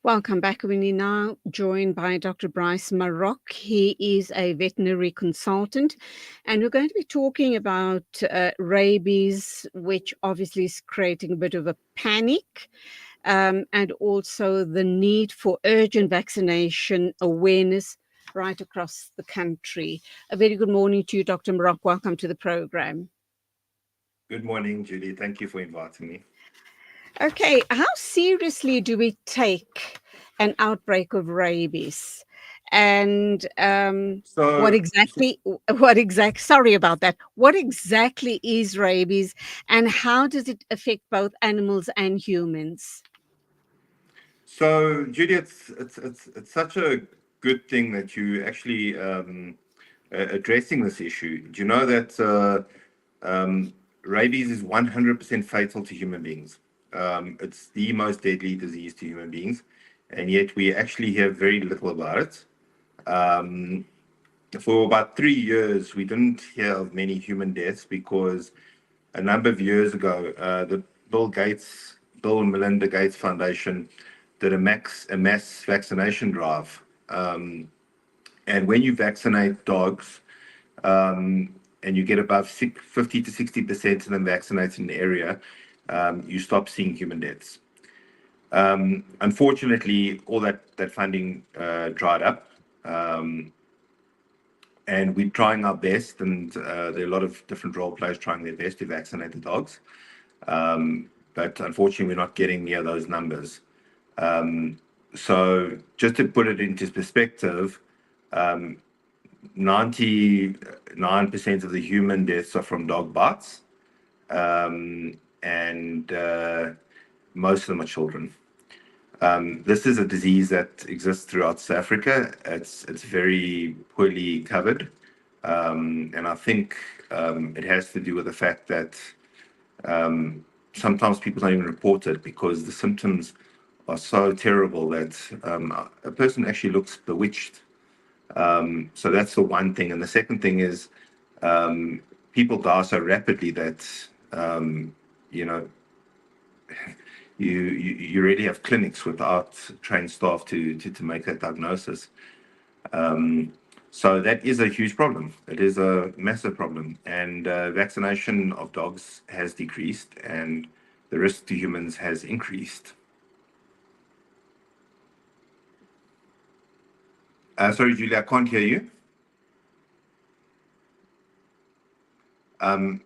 Welcome back. We're now joined by Dr. Bryce Marock. He is a veterinary consultant, and we're going to be talking about rabies, which obviously is creating a bit of a panic, and also the need for urgent vaccination awareness right across the country. A very good morning to you, Dr. Marock. Welcome to the program. Good morning, Julie. Thank you for inviting me. Okay, how seriously do we take an outbreak of rabies? And So, sorry about that. What exactly is rabies and how does it affect both animals and humans? Julie, it's such a good thing that you actually addressing this issue. Do you know that rabies is 100% fatal to human beings? It's the most deadly disease to human beings, and yet we actually hear very little about it. Um, for about 3 years, we didn't hear of many human deaths because a number of years ago, the Bill and Melinda Gates Foundation did a mass vaccination drive. And when you vaccinate dogs, and you get above 50 to 60% of them vaccinated in the area, you stop seeing human deaths. Unfortunately, all that funding dried up. And we're trying our best, and there are a lot of different role players trying their best to vaccinate the dogs. But unfortunately, we're not getting near those numbers. So just to put it into perspective, 99% of the human deaths are from dog bites, and most of them are children. This is a disease that exists throughout South Africa. It's very poorly covered, and I think it has to do with the fact that sometimes people don't even report it because the symptoms are so terrible that a person actually looks bewitched. So that's the one thing, and the second thing is people die so rapidly that you know you really have clinics without trained staff to make that diagnosis. So that is a huge problem. It is a massive problem, and vaccination of dogs has decreased, and the risk to humans has increased. Sorry, Julie, I can't hear you. Um,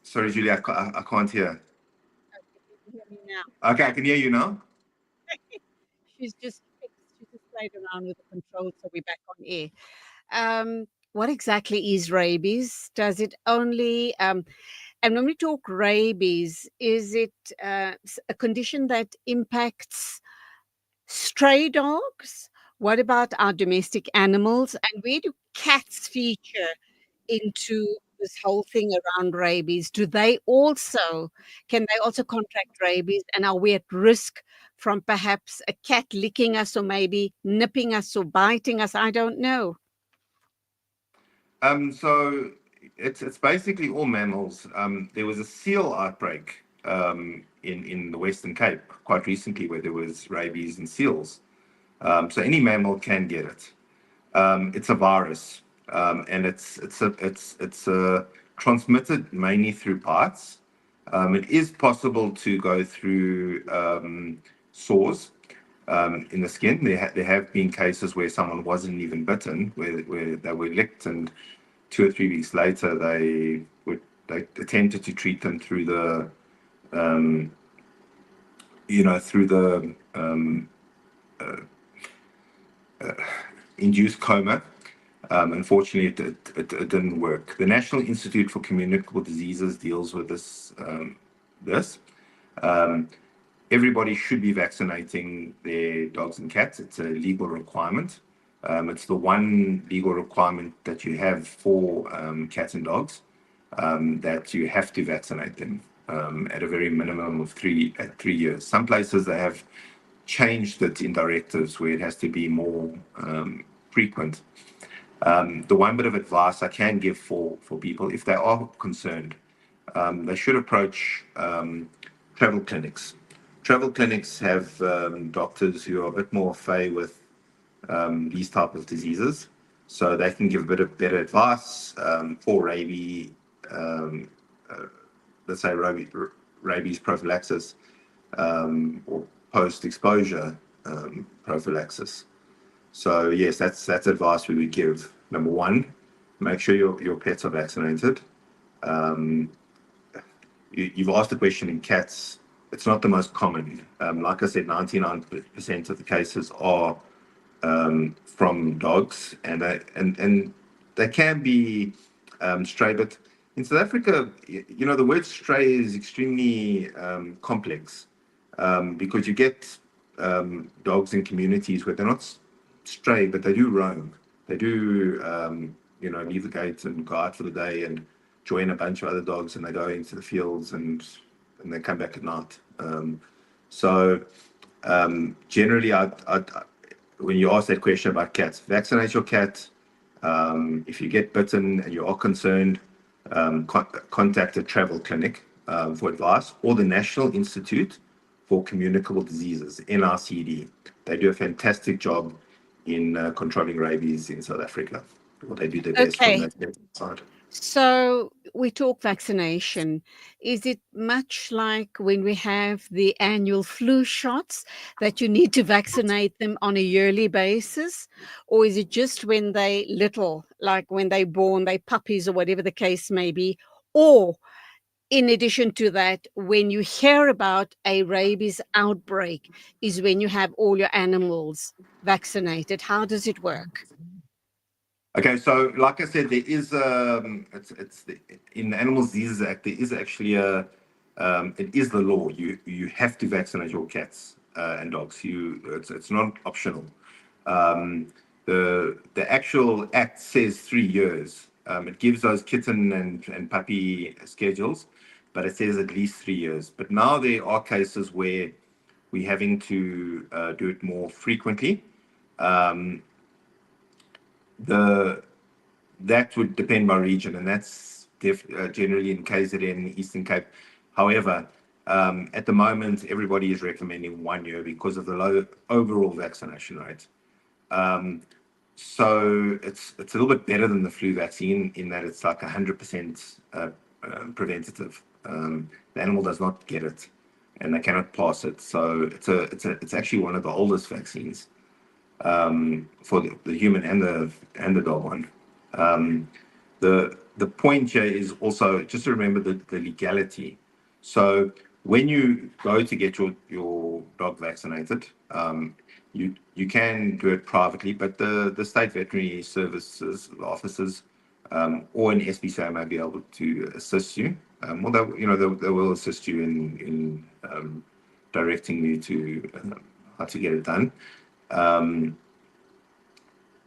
Sorry, Julie, I can't hear. Can you hear me now? Okay, I can hear you now. She's just played around with the controls, so we're back on air. What exactly is rabies? Does it only and when we talk rabies, is it a condition that impacts stray dogs? What about our domestic animals? And where do cats feature into this whole thing around rabies? Can they also contract rabies? And are we at risk from perhaps a cat licking us or maybe nipping us or biting us? I don't know. So it's basically all mammals. There was a seal outbreak in the Western Cape quite recently where there was rabies in seals. So any mammal can get it. It's a virus, and it's transmitted mainly through bites. It is possible to go through sores in the skin. There have been cases where someone wasn't even bitten, where they were licked, and 2 or 3 weeks later they attempted to treat them through the through the induced coma. Unfortunately, it didn't work. The National Institute for Communicable Diseases deals with this. Um, Everybody should be vaccinating their dogs and cats. It's a legal requirement. It's the one legal requirement that you have for cats and dogs, that you have to vaccinate them at a very minimum of 3 years. Some places they have changed it in directives where it has to be more frequent. The one bit of advice I can give for people, if they are concerned, they should approach travel clinics. travel clinics have doctors who are a bit more fay with these type of diseases, so they can give a bit of better advice for rabies, um, let's say rabies prophylaxis or post-exposure prophylaxis. So yes, that's advice we would give. Number one, make sure your pets are vaccinated. Um, you've asked a question in cats. It's not the most common. Like I said, 99% of the cases are from dogs, and they can be stray. But in South Africa, the word stray is extremely complex because you get dogs in communities where they're not stray, but they do roam. They do, leave the gate and go out for the day and join a bunch of other dogs, and they go into the fields and they come back at night. So generally, when you ask that question about cats, vaccinate your cat. If you get bitten and you are concerned, contact a travel clinic for advice, or the National Institute for Communicable Diseases, NRCD. They do a fantastic job in controlling rabies in South Africa. Well, they do their best from Okay. that side. So we talk vaccination. Is it much like when we have the annual flu shots that you need to vaccinate them on a yearly basis? Or is it just when they little, like when they born, they puppies or whatever the case may be? Or in addition to that, when you hear about a rabies outbreak is when you have all your animals vaccinated. How does it work? Okay, so like I said, there is in the Animal Diseases Act there is actually it is the law. You have to vaccinate your cats and dogs. It's not optional. Um, the actual act says 3 years. It gives those kitten and puppy schedules, but it says at least 3 years. But now there are cases where we're having to do it more frequently. Um, the That would depend by region, and that's generally in KZN, Eastern Cape. However, at the moment, everybody is recommending 1 year because of the low overall vaccination rate. Um, so it's a little bit better than the flu vaccine in that it's like 100% preventative. The animal does not get it, and they cannot pass it. So it's actually one of the oldest vaccines for the human and the dog one. Um, the point here is also just to remember the legality. So when you go to get your dog vaccinated, you can do it privately, but the state veterinary services officers or an SPCA may be able to assist you. Well, they will assist you in directing you to how to get it done. Um,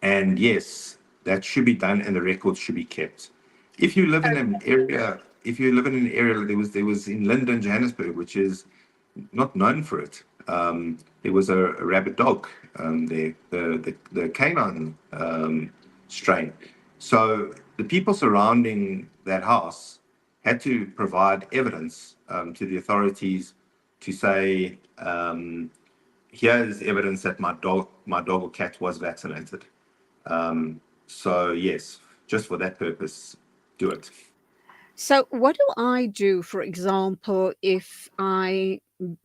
and yes, that should be done, and the records should be kept. If you live in an area, if you live in an area, there was in Linden, Johannesburg, which is not known for it. There was a rabid dog, the canine strain. So the people surrounding that house had to provide evidence to the authorities to say, here is evidence that my dog or cat was vaccinated. So yes, just for that purpose, do it. So, what do I do, for example, if I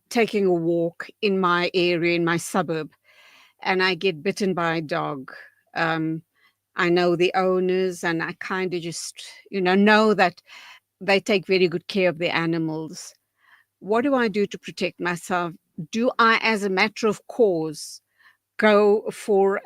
taking a walk in my area, in my suburb, and I get bitten by a dog? Um, I know the owners, and I kind of just, know that they take very good care of the animals. What do I do to protect myself? Do I, as a matter of course, go for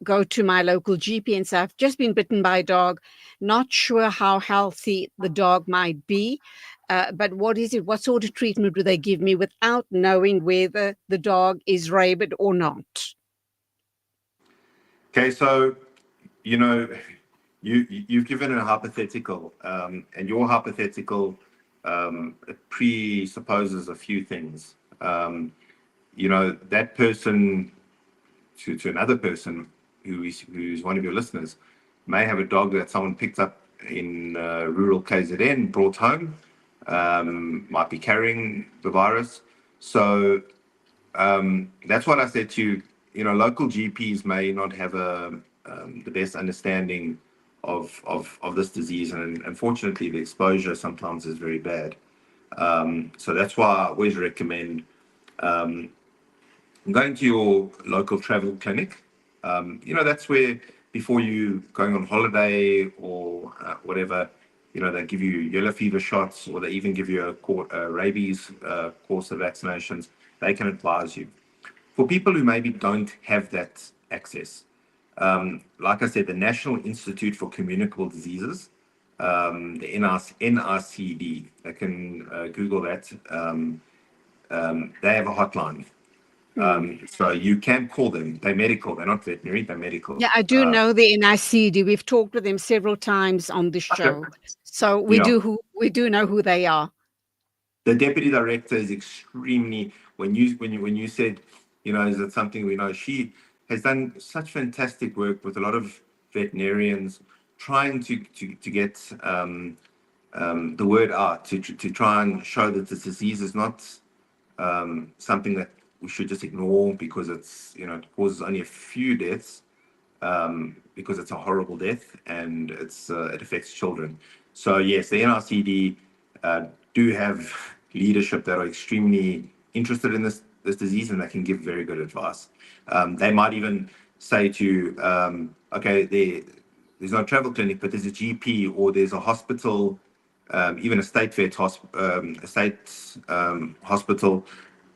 go to my local GP and say, I've just been bitten by a dog, not sure how healthy the dog might be, but what is it? What sort of treatment do they give me without knowing whether the dog is rabid or not? Okay, so you know you've given a hypothetical, and your hypothetical it presupposes a few things. That person to another person who's one of your listeners may have a dog that someone picked up in rural KZN, brought home, might be carrying the virus. So that's what I said to you. You know, local GPs may not have the best understanding of this disease, and unfortunately, the exposure sometimes is very bad. So that's why I always recommend going to your local travel clinic. You know, that's where before you going on holiday or whatever, you know, they give you yellow fever shots, or they even give you a rabies course of vaccinations. They can advise you. For people who maybe don't have that access, like I said, the National Institute for Communicable Diseases, the NRCD, they can Google that. They have a hotline. So you can call them. They're medical. They're not veterinary. They're medical. Yeah, I do know the NICD. We've talked with them several times on the Okay. show, so Yeah. we do know who they are. The deputy director is extremely. When you said, you know, is it something we know? She has done such fantastic work with a lot of veterinarians, trying to get the word out to try and show that this disease is not something that we should just ignore because it's, you know, it causes only a few deaths, because it's a horrible death, and it affects children. So yes, the NRCD do have leadership that are extremely interested in this disease, and they can give very good advice. They might even say to you, okay, there's no travel clinic, but there's a GP, or there's a hospital, even a state hospital,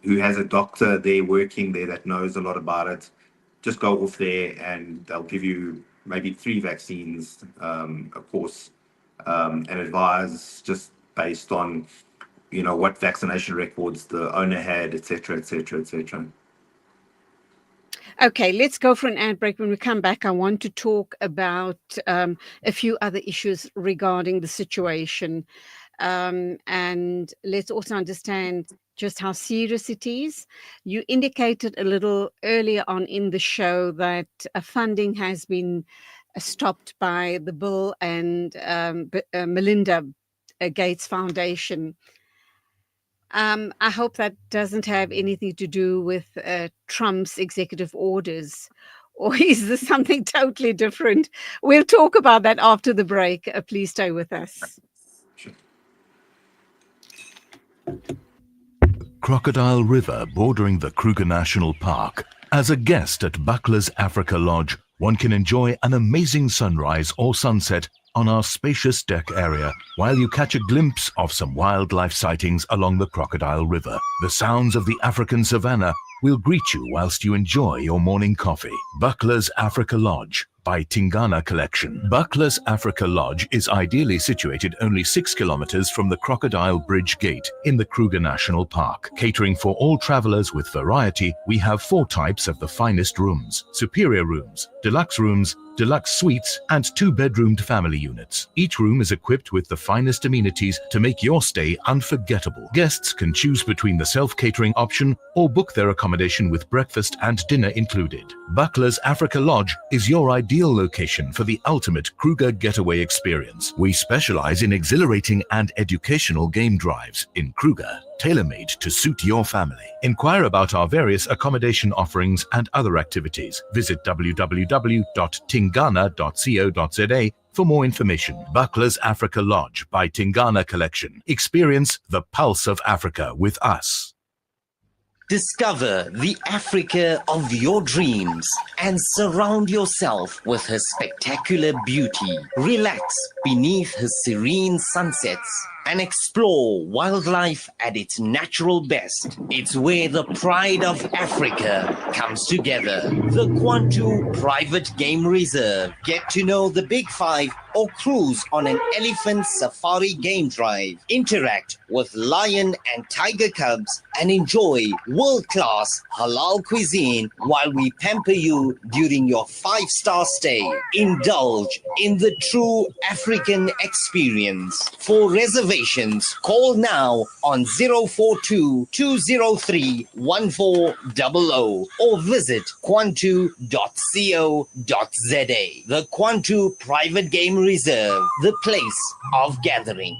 who has a doctor there working there that knows a lot about it. Just go off there, and they'll give you maybe 3 vaccines, a course, and advise just based on, you know, what vaccination records the owner had, etc., etc., etc. Okay, let's go for an ad break. When we come back, I want to talk about a few other issues regarding the situation. And let's also understand just how serious it is. You indicated a little earlier on in the show that funding has been stopped by the Bill and Melinda Gates Foundation. I hope that doesn't have anything to do with Trump's executive orders, or is this something totally different? We'll talk about that after the break. Please stay with us. Sure. Crocodile River bordering the Kruger National Park. As a guest at Buckler's Africa Lodge, one can enjoy an amazing sunrise or sunset on our spacious deck area while you catch a glimpse of some wildlife sightings along the Crocodile River. The sounds of the African savanna will greet you whilst you enjoy your morning coffee. Buckler's Africa Lodge by Tingana Collection. Buckler's Africa Lodge is ideally situated only 6 kilometers from the Crocodile Bridge Gate in the Kruger National Park. Catering for all travelers with variety, we have 4 types of the finest rooms: superior rooms, deluxe suites, and 2-bedroomed family units. Each room is equipped with the finest amenities to make your stay unforgettable. Guests can choose between the self-catering option or book their accommodation with breakfast and dinner included. Buckler's Africa Lodge is your ideal location for the ultimate Kruger getaway experience. We specialize in exhilarating and educational game drives in Kruger, tailor-made to suit your family. Inquire about our various accommodation offerings and other activities. Visit www.tingana.co.za for more information. Buckler's Africa Lodge by Tingana Collection. Experience the pulse of Africa with us. Discover the Africa of your dreams and surround yourself with her spectacular beauty. Relax beneath her serene sunsets and explore wildlife at its natural best. It's where the pride of Africa comes together. The Kwantu Private Game Reserve. Get to know the Big Five or cruise on an elephant safari game drive. Interact with lion and tiger cubs and enjoy world-class halal cuisine while we pamper you during your 5-star stay. Indulge in the true African experience. For reservations, call now on 042-203-1400 or visit kwantu.co.za. The Kwantu Private Game Reserve, the place of gathering.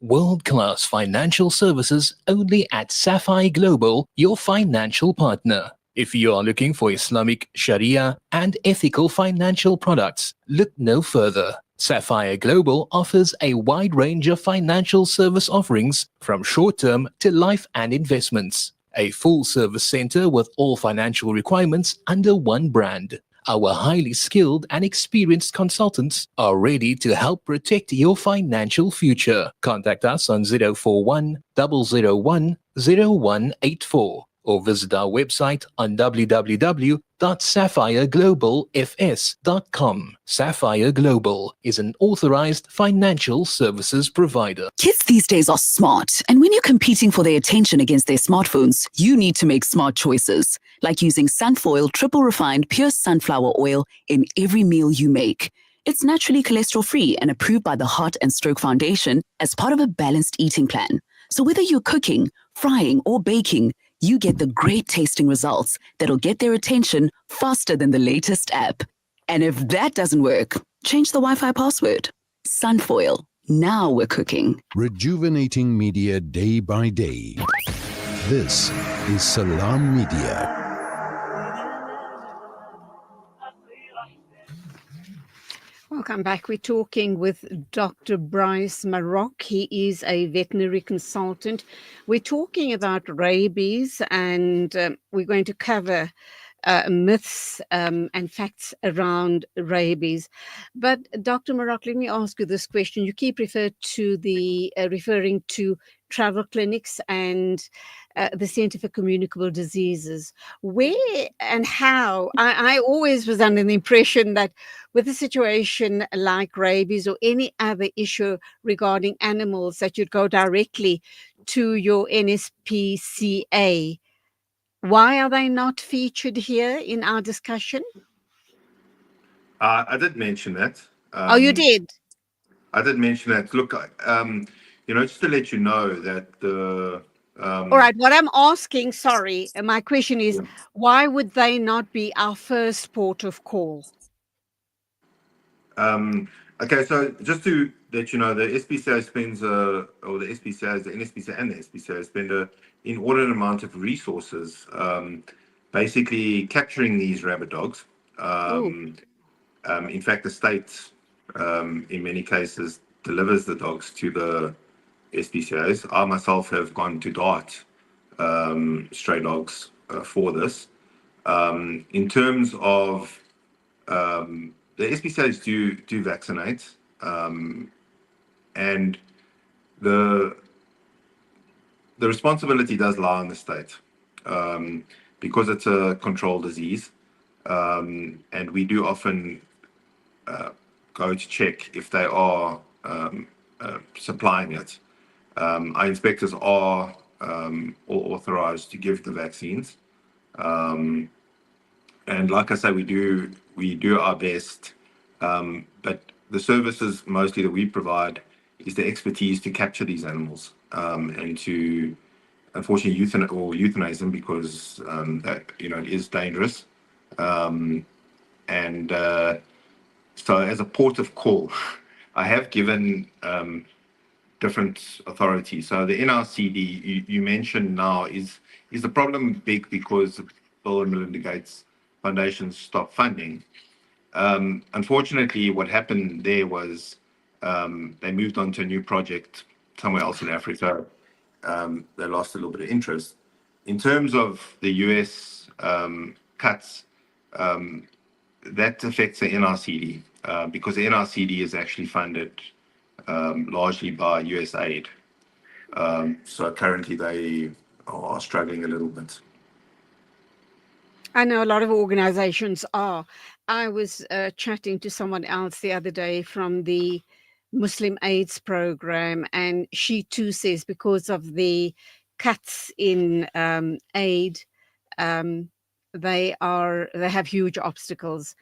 World-class financial services only at Sapphire Global, your financial partner. If you are looking for Islamic, Sharia, and ethical financial products, look no further. Sapphire Global offers a wide range of financial service offerings from short-term to life and investments. A full-service center with all financial requirements under one brand. Our highly skilled and experienced consultants are ready to help protect your financial future. Contact us on 041 001 0184 or visit our website on www.sapphireglobalfs.com. Sapphire Global is an authorized financial services provider. Kids these days are smart, and when you're competing for their attention against their smartphones, you need to make smart choices, like using Sunfoil triple refined pure sunflower oil in every meal you make. It's naturally cholesterol-free and approved by the Heart and Stroke Foundation as part of a balanced eating plan. So whether you're cooking, frying, or baking, you get the great tasting results that'll get their attention faster than the latest app. And if that doesn't work, change the Wi-Fi password. Sunfoil. Now we're cooking. Rejuvenating media day by day. This is Salam Media. Welcome back. We're talking with Dr. Bryce Marock. He is a veterinary consultant. We're talking about rabies, and we're going to cover myths and facts around rabies. But Dr. Marock, let me ask you this question. You keep referring to travel clinics and the Center for Communicable Diseases. Where and how? I always was under the impression that with a situation like rabies or any other issue regarding animals, that you'd go directly to your NSPCA. Why are they not featured here in our discussion? I did mention that. Oh, you did? I did mention that. Look, just to let you know that the... All right, what I'm asking, sorry, my question is, why would they not be our first port of call? Okay, so just to let you know, the SPCA spends, or the SPCA, the NSPCA and the SPCA spend an inordinate amount of resources basically capturing these rabid dogs. In fact, the state, in many cases, delivers the dogs to the SPCAs. I myself have gone to DART stray dogs for this. In terms of the SPCAs do vaccinate, and the responsibility does lie on the state because it's a controlled disease, and we do often go to check if they are supplying it. Our inspectors are all authorized to give the vaccines, and like I say, we do our best. But the services mostly that we provide is the expertise to capture these animals and to, unfortunately, euthanize them because that it is dangerous. So as a port of call, I have given different authorities. So the NRCD you mentioned now is the problem big because Bill and Melinda Gates Foundation stopped funding. Unfortunately, what happened there was they moved on to a new project somewhere else in Africa. They lost a little bit of interest. In terms of the US cuts, that affects the NRCD because the NRCD is actually funded largely by US aid. So currently they are struggling a little bit. I know a lot of organizations are. I was chatting to someone else the other day from the Muslim AIDS program, and she too says because of the cuts in aid, they have huge obstacles.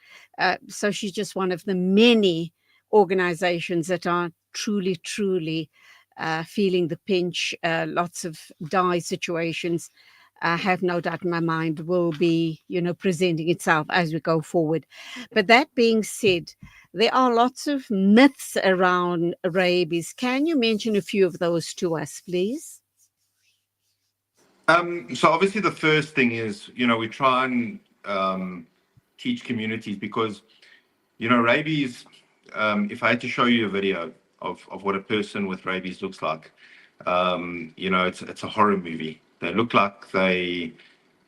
So she's just one of the many organizations that are truly feeling the pinch. Lots of die situations. I have no doubt in my mind, will be, presenting itself as we go forward. But that being said, there are lots of myths around rabies. Can you mention a few of those to us, please? So obviously the first thing is, we try and teach communities because, rabies, if I had to show you a video of what a person with rabies looks like, it's a horror movie. They look like they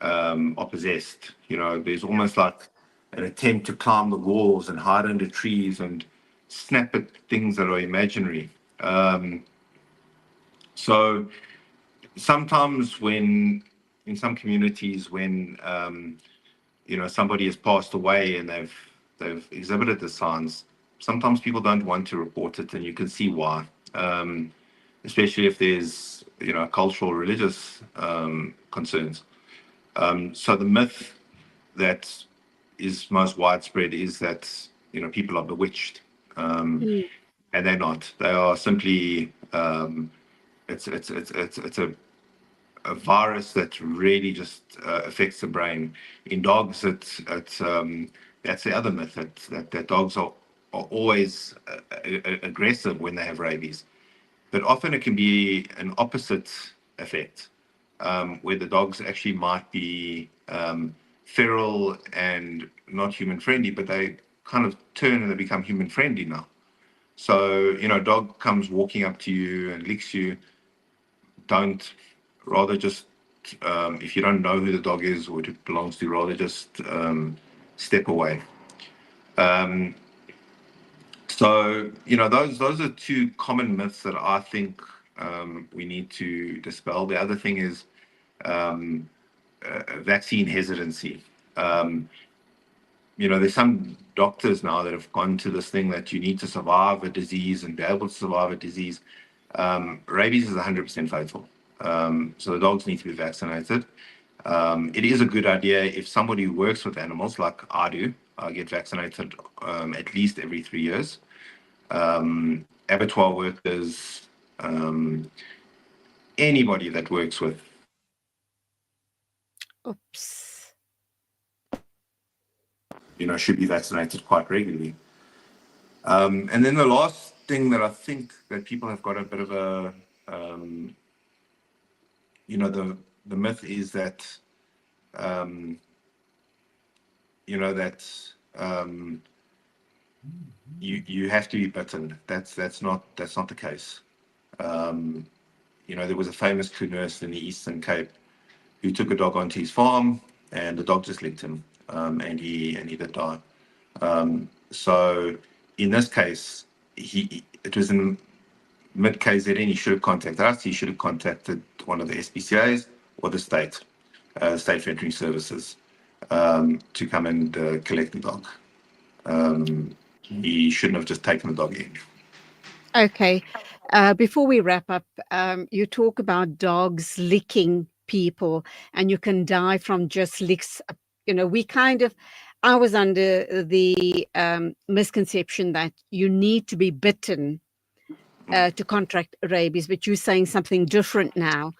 are possessed. There's almost like an attempt to climb the walls and hide under trees and snap at things that are imaginary. So sometimes in some communities, when somebody has passed away and they've exhibited the signs, sometimes people don't want to report it, and you can see why. Especially if there's cultural, religious concerns. So the myth that is most widespread is that people are bewitched, Mm. and they're not. They are simply it's a virus that really just affects the brain. In dogs, that's the other myth that dogs are always aggressive when they have rabies, but often it can be an opposite effect, where the dogs actually might be feral and not human friendly, but they kind of turn and they become human friendly now. So, dog comes walking up to you and licks you. Don't, rather just, if you don't know who the dog is or what it belongs to, rather just step away. Um, so, those are two common myths that I think we need to dispel. The other thing is vaccine hesitancy. Um, there's some doctors now that have gone to this thing that you need to survive a disease and be able to survive a disease. Rabies is 100% fatal. So the dogs need to be vaccinated. It is a good idea if somebody who works with animals, like I do, I get vaccinated at least every 3 years. Abattoir workers, anybody that works with, Oops. should be vaccinated quite regularly. And then the last thing that I think that people have got a bit of a, the myth is that, that you have to be bitten. That's not the case. There was a famous coup nurse in the Eastern Cape who took a dog onto his farm, and the dog just licked him, and he did die. So in this case, it was in mid KZN. He should have contacted us. He should have contacted one of the SPCAs or the state veterinary services, to come and collect the dog. He shouldn't have just taken the dog in. Okay. Before we wrap up, you talk about dogs licking people, and you can die from just licks. I was under the misconception that you need to be bitten to contract rabies, but you're saying something different now.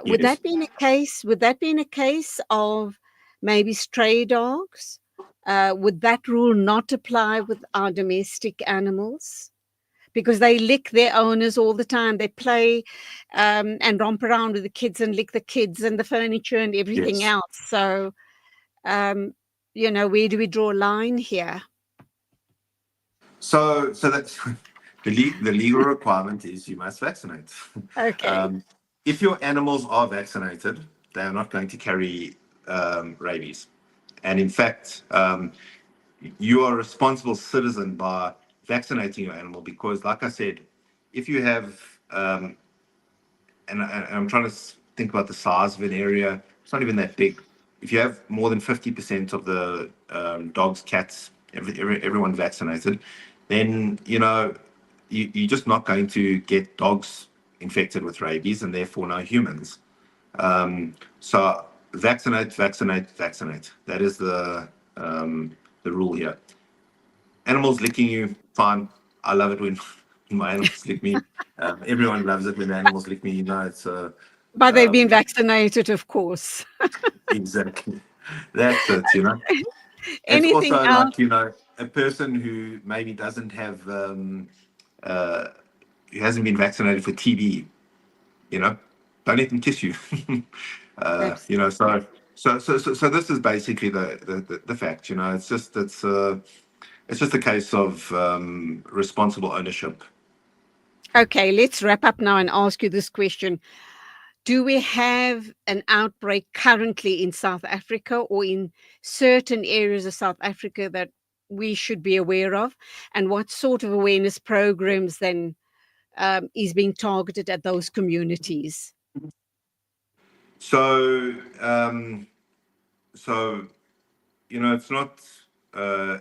Would Yes. that be in a case? Would that be in a case of maybe stray dogs? Would that rule not apply with our domestic animals? Because they lick their owners all the time. They play and romp around with the kids and lick the kids and the furniture and everything Yes. else. So, where do we draw a line here? So that's the legal requirement is you must vaccinate. Okay. If your animals are vaccinated, they are not going to carry rabies. And in fact, you are a responsible citizen by vaccinating your animal because, like I said, if you have, and I'm trying to think about the size of an area, it's not even that big. If you have more than 50% of the dogs, cats, everyone vaccinated, then you're just not going to get dogs infected with rabies and therefore no humans. So vaccinate, vaccinate, vaccinate. That is the rule here. Animals licking you, fine. I love it when my animals lick me. Everyone loves it when the animals lick me. But they've been vaccinated, of course. Exactly. That's it, you know. It's Anything also else? like, you know, a person who maybe doesn't have, uh, who hasn't been vaccinated for TB, you know, don't let them kiss you. You know, Absolutely. so this is basically the fact, you know, it's just a case of responsible ownership. Okay, let's wrap up now and ask you this question. Do we have an outbreak currently in South Africa or in certain areas of South Africa that we should be aware of? And what sort of awareness programs then is being targeted at those communities? So, so you know, it's not,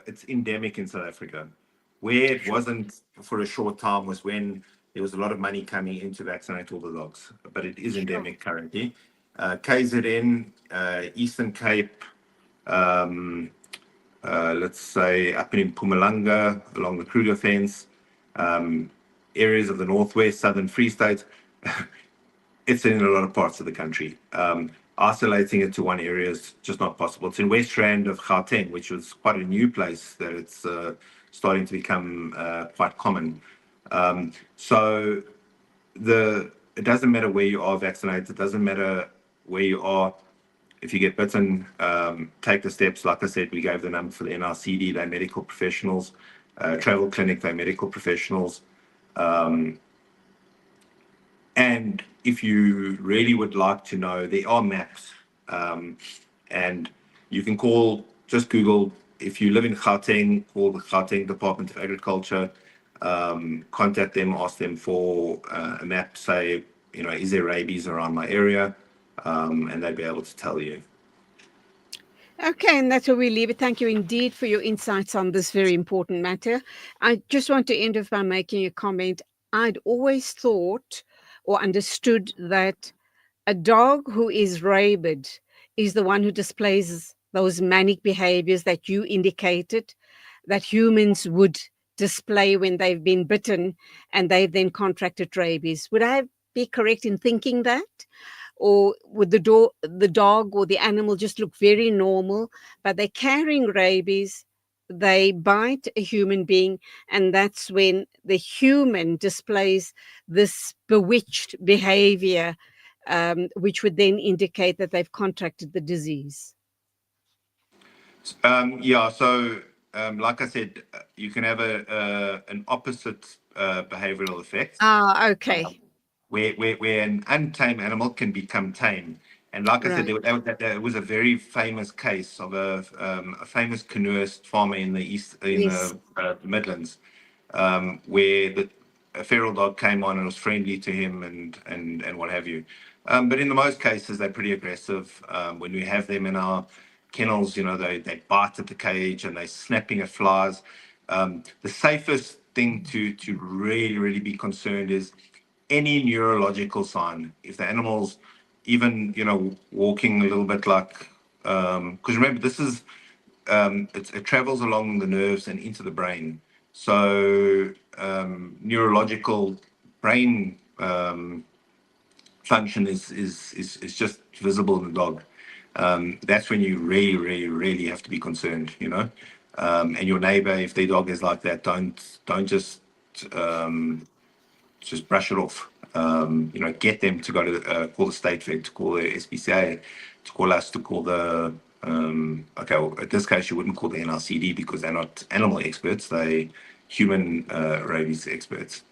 it's endemic in South Africa. Where it wasn't for a short time was when there was a lot of money coming in to vaccinate all the dogs, but it is Sure. endemic currently. KZN, Eastern Cape, um, let's say up in Mpumalanga along the Kruger fence, um, areas of the Northwest, Southern Free State. It's in a lot of parts of the country. Isolating it to one area is just not possible. It's in West Rand of Gauteng, which was quite a new place that it's starting to become quite common. So it doesn't matter where you are vaccinated. It doesn't matter where you are. If you get bitten, take the steps. Like I said, we gave the number for the NRCD. They're medical professionals. Travel clinic, they're medical professionals. And if you really would like to know, there are maps, and you can just Google. If you live in Gauteng, call the Gauteng Department of Agriculture, contact them, ask them for a map, say, you know, is there rabies around my area? And they'd be able to tell you. Okay, and that's where we leave it. Thank you indeed for your insights on this very important matter. I just want to end off by making a comment. I'd always thought or understood that a dog who is rabid is the one who displays those manic behaviors that you indicated that humans would display when they've been bitten and they've then contracted rabies. Would I be correct in thinking that? Or would the dog or the animal just look very normal, but they're carrying rabies, they bite a human being, and that's when the human displays this bewitched behavior, which would then indicate that they've contracted the disease? Yeah, so like I said, you can have an opposite behavioral effect. Ah, okay. Where an untamed animal can become tame. And like I said, Right. there was a very famous case of a famous canoeist farmer in Yes. the Midlands, where a feral dog came on and was friendly to him and what have you. But in the most cases, they're pretty aggressive. When we have them in our kennels, you know, they bite at the cage and they're snapping at flies. The safest thing to really be concerned is any neurological sign. If the animal's even, you know, walking a little bit like, because remember, this is, it travels along the nerves and into the brain. So neurological brain function is just visible in the dog. That's when you really have to be concerned, you know. And your neighbor, if their dog is like that, don't just brush it off. You know, get them to go to call the state vet, to call the SPCA, to call us, to call the okay. Well, in this case, you wouldn't call the NRCD because they're not animal experts; they human rabies experts.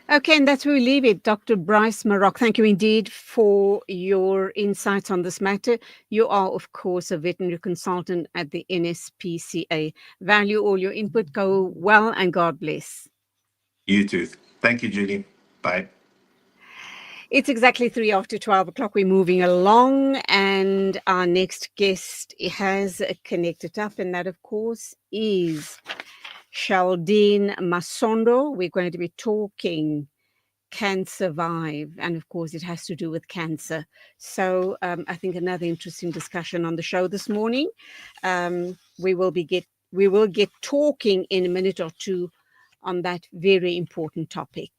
Okay, and that's where we leave it. Dr. Bryce Marock, thank you indeed for your insights on this matter. You are, of course, a veterinary consultant at the NSPCA. Value all your input. Go well and God bless. You too. Thank you, Julie. Bye. It's exactly 3 after 12 o'clock. We're moving along, and our next guest has connected up, and that, of course, is Shaldine Masondo. We're going to be talking Can Survive, and of course it has to do with cancer. So I think another interesting discussion on the show this morning. We will get talking in a minute or two on that very important topic.